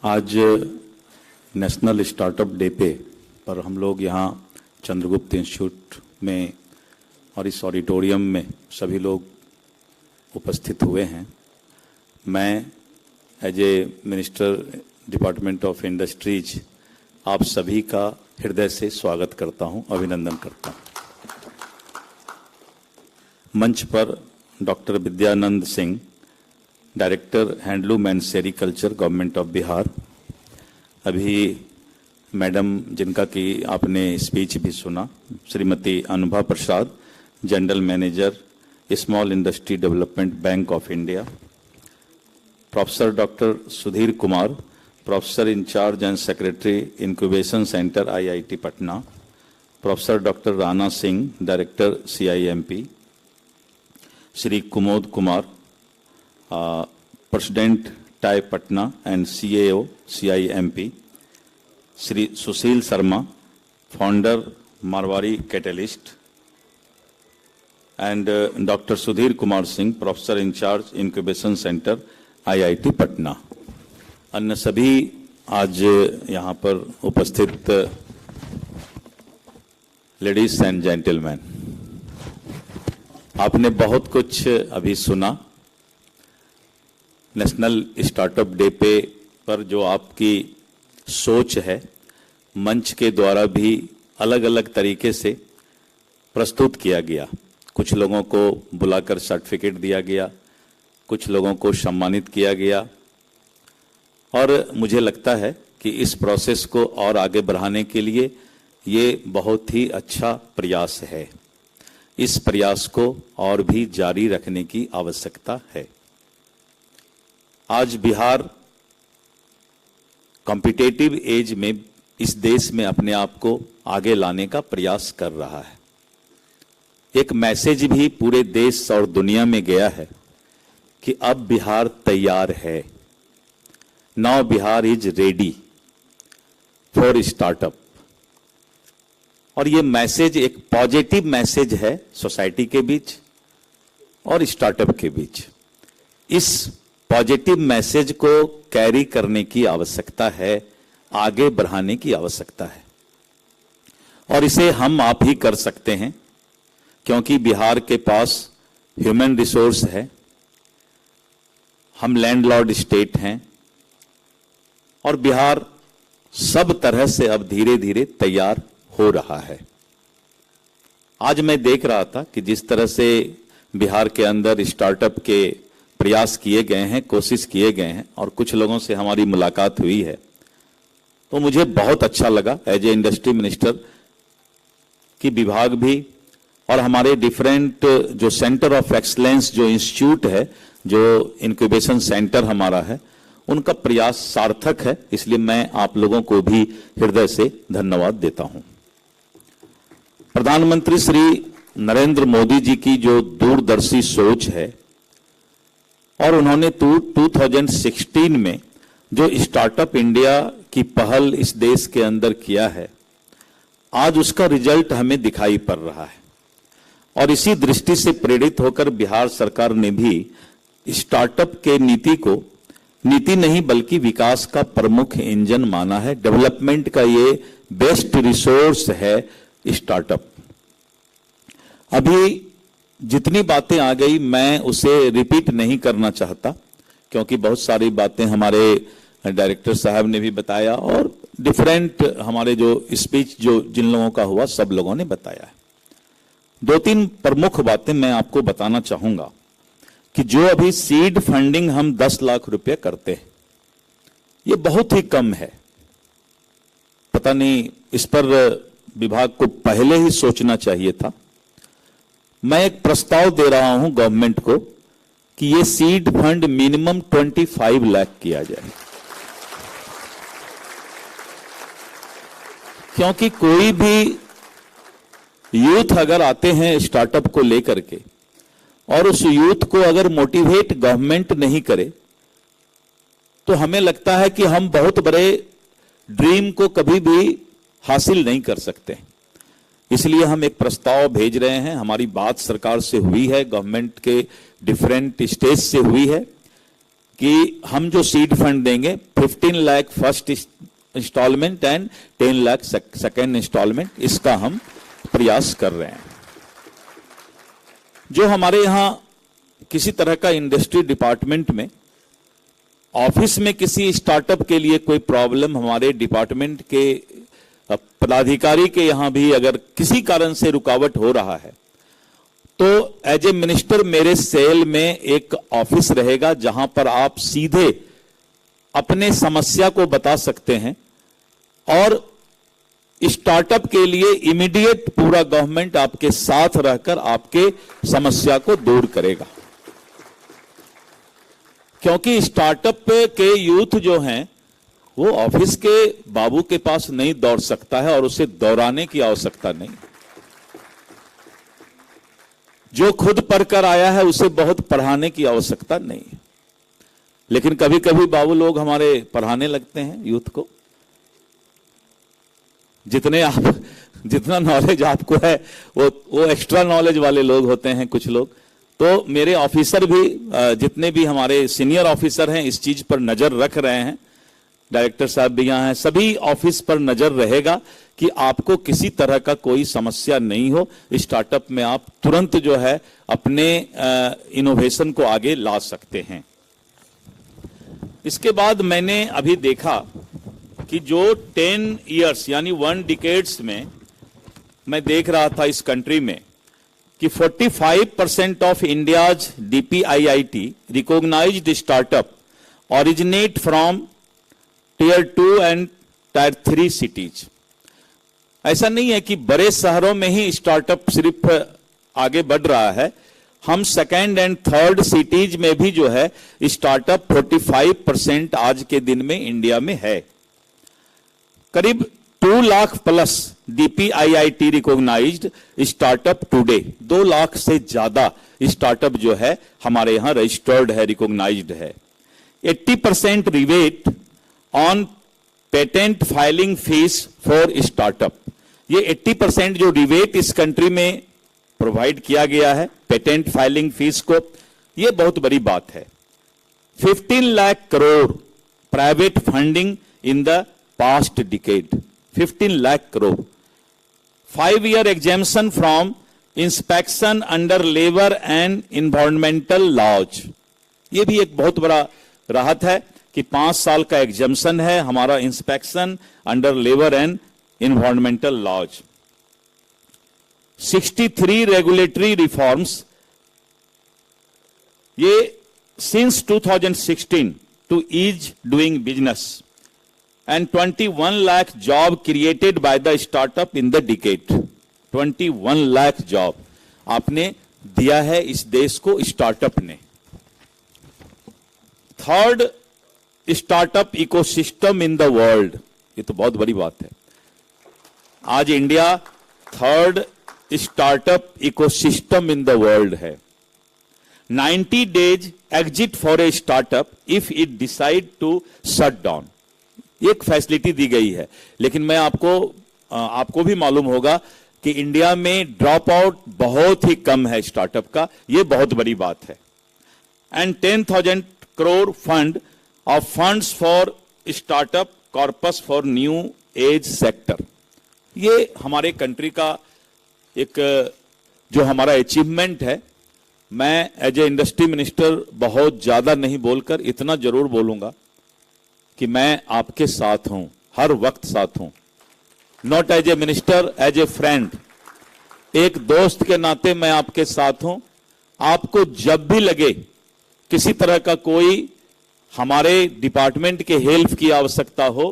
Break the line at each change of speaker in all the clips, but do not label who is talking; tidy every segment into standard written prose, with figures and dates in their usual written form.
आज national startup day पे पर हम लोग यहाँ चंद्रगुप्त इंस्टीट्यूट में और इस ऑडिटोरियम में सभी लोग उपस्थित हुए हैं। मैं as a minister department of industries आप सभी का हृदय से स्वागत करता हूं, अभिनंदन करता हूं। मंच पर doctor Vidyanand Singh, director handloom and sericulture, government of Bihar. अभी मैडम जिनका कि आपने स्पीच भी सुना, Shrimati Anubha Prasad, general manager small industry development bank of India. Professor doctor Sudhir Kumar, professor incharge and secretary incubation centre IIT Patna. Professor doctor Rana Singh, director CIMP। Shri Kumod Kumar, president TiE Patna and CAO CIMP। Shri Sushil Sharma, founder Marwari catalyst. And doctor Sudhir Kumar Singh, professor in charge incubation centre IIT Patna. अन्य सभी आज यहाँ पर उपस्थित ladies and gentleman, आपने बहुत कुछ अभी सुना। नेशनल स्टार्टअप डे पे पर जो आपकी सोच है, मंच के द्वारा भी अलग अलग तरीके से प्रस्तुत किया गया। कुछ लोगों को बुलाकर सर्टिफिकेट दिया गया, कुछ लोगों को सम्मानित किया गया, और मुझे लगता है कि इस प्रोसेस को और आगे बढ़ाने के लिए ये बहुत ही अच्छा प्रयास है। इस प्रयास को और भी जारी रखने की आवश्यकता है। आज बिहार कॉम्पिटिटिव एज में इस देश में अपने आप को आगे लाने का प्रयास कर रहा है। एक मैसेज भी पूरे देश और दुनिया में गया है कि अब बिहार तैयार है। Now Bihar is ready for startup. और ये मैसेज एक पॉजिटिव मैसेज है सोसाइटी के बीच और स्टार्टअप के बीच। इस पॉजिटिव मैसेज को कैरी करने की आवश्यकता है, आगे बढ़ाने की आवश्यकता है, और इसे हम आप ही कर सकते हैं, क्योंकि बिहार के पास ह्यूमन रिसोर्स है। हम लैंडलॉर्ड स्टेट हैं और बिहार सब तरह से अब धीरे धीरे तैयार हो रहा है। आज मैं देख रहा था कि जिस तरह से बिहार के अंदर स्टार्टअप के प्रयास किए गए हैं, कोशिश किए गए हैं, और कुछ लोगों से हमारी मुलाकात हुई है, तो मुझे बहुत अच्छा लगा एज ए इंडस्ट्री मिनिस्टर कि विभाग भी और हमारे डिफरेंट जो सेंटर ऑफ एक्सलेंस, जो इंस्टीट्यूट है, जो इंक्यूबेशन सेंटर हमारा है, उनका प्रयास सार्थक है। इसलिए मैं आप लोगों को भी हृदय से धन्यवाद देता हूं। प्रधानमंत्री श्री नरेंद्र मोदी जी की जो दूरदर्शी सोच है, और उन्होंने 2016 में जो स्टार्टअप इंडिया की पहल इस देश के अंदर किया है, आज उसका रिजल्ट हमें दिखाई पड़ रहा है। और इसी दृष्टि से प्रेरित होकर बिहार सरकार ने भी स्टार्टअप के नीति को नीति नहीं बल्कि विकास का प्रमुख इंजन माना है। डेवलपमेंट का ये बेस्ट रिसोर्स है स्टार्टअप। अभी जितनी बातें आ गई मैं उसे रिपीट नहीं करना चाहता, क्योंकि बहुत सारी बातें हमारे डायरेक्टर साहब ने भी बताया और डिफरेंट हमारे जो स्पीच जो जिन लोगों का हुआ सब लोगों ने बताया है। दो तीन प्रमुख बातें मैं आपको बताना चाहूंगा कि जो अभी सीड फंडिंग हम 10 लाख रुपए करते हैं, ये बहुत ही कम है। पता नहीं, इस पर विभाग को पहले ही सोचना चाहिए था। मैं एक प्रस्ताव दे रहा हूं गवर्नमेंट को कि ये सीड फंड मिनिमम 25 लाख किया जाए, क्योंकि कोई भी यूथ अगर आते हैं स्टार्टअप को लेकर के और उस यूथ को अगर मोटिवेट गवर्नमेंट नहीं करे, तो हमें लगता है कि हम बहुत बड़े ड्रीम को कभी भी हासिल नहीं कर सकते। इसलिए हम एक प्रस्ताव भेज रहे हैं। हमारी बात सरकार से हुई है, गवर्नमेंट के डिफरेंट स्टेज से हुई है कि हम जो सीड फंड देंगे 15 lakh first instalment and 10 lakh second instalment, इसका हम प्रयास कर रहे हैं। जो हमारे यहां किसी तरह का इंडस्ट्री डिपार्टमेंट में ऑफिस में किसी स्टार्टअप के लिए कोई प्रॉब्लम हमारे डिपार्टमेंट के पदाधिकारी के यहां भी अगर किसी कारण से रुकावट हो रहा है, तो एज ए मिनिस्टर मेरे सेल में एक ऑफिस रहेगा जहां पर आप सीधे अपने समस्या को बता सकते हैं और स्टार्टअप के लिए इमीडिएट पूरा गवर्नमेंट आपके साथ रहकर आपके समस्या को दूर करेगा। क्योंकि स्टार्टअप के यूथ जो हैं वो ऑफिस के बाबू के पास नहीं दौड़ सकता है और उसे दौड़ाने की आवश्यकता नहीं। जो खुद पढ़कर आया है उसे बहुत पढ़ाने की आवश्यकता नहीं है। लेकिन कभी कभी बाबू लोग हमारे पढ़ाने लगते हैं यूथ को। जितना नॉलेज आपको है वो एक्स्ट्रा नॉलेज वाले लोग होते हैं कुछ लोग। तो मेरे ऑफिसर भी जितने भी हमारे सीनियर ऑफिसर हैं इस चीज पर नजर रख रहे हैं। डायरेक्टर साहब भी यहाँ हैं, सभी ऑफिस पर नजर रहेगा कि आपको किसी तरह का कोई समस्या नहीं हो। स्टार्टअप में आप तुरंत जो है अपने इनोवेशन को आगे ला सकते हैं। इसके बाद मैंने अभी देखा कि जो 10 इयर्स यानी 1 डिकेड्स में मैं देख रहा था इस कंट्री में कि 45% of India's DPIIT recognised startup originate from Tier 2 and Tier 3 cities. ऐसा नहीं है कि बड़े शहरों में ही स्टार्टअप सिर्फ आगे बढ़ रहा है, हम सेकेंड एंड थर्ड सिटीज में भी जो है स्टार्टअप 45% आज के दिन में इंडिया में है। करीब 2 lakh plus DPIIT recognised startup today, 2 lakh से ज्यादा स्टार्टअप जो है हमारे यहां रजिस्टर्ड है, रिकॉग्नाइज्ड है। 80% rebate on patent filing fees for startup. ये 80% जो रिबेट इस कंट्री में प्रोवाइड किया गया है पेटेंट फाइलिंग फीस को, ये बहुत बड़ी बात है। 15 lakh crore private funding in the past decade, 15 lakh crore. 5 year exemption from inspection under labour and environmental laws. ये भी एक बहुत बड़ा राहत है कि 5 साल का एग्जेम्पशन है हमारा inspection under labour and environmental laws. 63 regulatory reforms, ये since 2016 to ease doing business and 21 lakh job created by the startup in the decade. 21 lakh job आपने दिया है इस देश को स्टार्टअप ने। Third startup ecosystem in the world, ये तो बहुत बड़ी बात है। आज India third startup ecosystem in the world है। 90 days exit for a startup if it decide to shut down, एक फैसिलिटी दी गई है। लेकिन मैं आपको भी मालूम होगा कि इंडिया में ड्रॉप आउट बहुत ही कम है स्टार्टअप का, ये बहुत बड़ी बात है। And 10,000 crore fund of funds for startup corpus for new age sector। ये हमारे कंट्री का एक जो हमारा अचीवमेंट है। मैं एज ए इंडस्ट्री मिनिस्टर बहुत ज्यादा नहीं बोलकर इतना जरूर बोलूंगा कि मैं आपके साथ हूं, हर वक्त साथ हूं। Not as a minister, as a friend, एक दोस्त के नाते मैं आपके साथ हूं। आपको जब भी लगे किसी तरह का कोई हमारे डिपार्टमेंट के हेल्प की आवश्यकता हो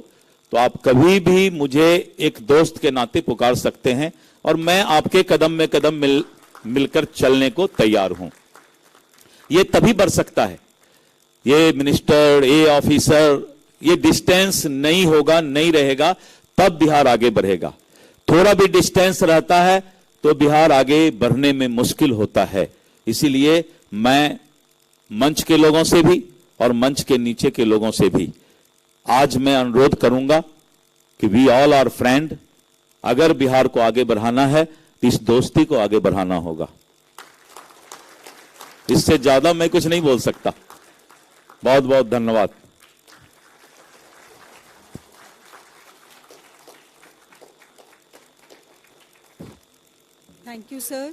तो आप कभी भी मुझे एक दोस्त के नाते पुकार सकते हैं और मैं आपके कदम में कदम मिलकर चलने को तैयार हूं। ये तभी बढ़ सकता है, ये मिनिस्टर, ये ऑफिसर, ये डिस्टेंस नहीं होगा, नहीं रहेगा, तब बिहार आगे बढ़ेगा। थोड़ा भी डिस्टेंस रहता है तो बिहार आगे बढ़ने में मुश्किल होता है। इसीलिए मैं मंच के लोगों से भी और मंच के नीचे के लोगों से भी आज मैं अनुरोध करूंगा कि वी ऑल आर फ्रेंड। अगर बिहार को आगे बढ़ाना है तो इस दोस्ती को आगे बढ़ाना होगा। इससे ज्यादा मैं कुछ नहीं बोल सकता। बहुत बहुत धन्यवाद।
Thank you, sir.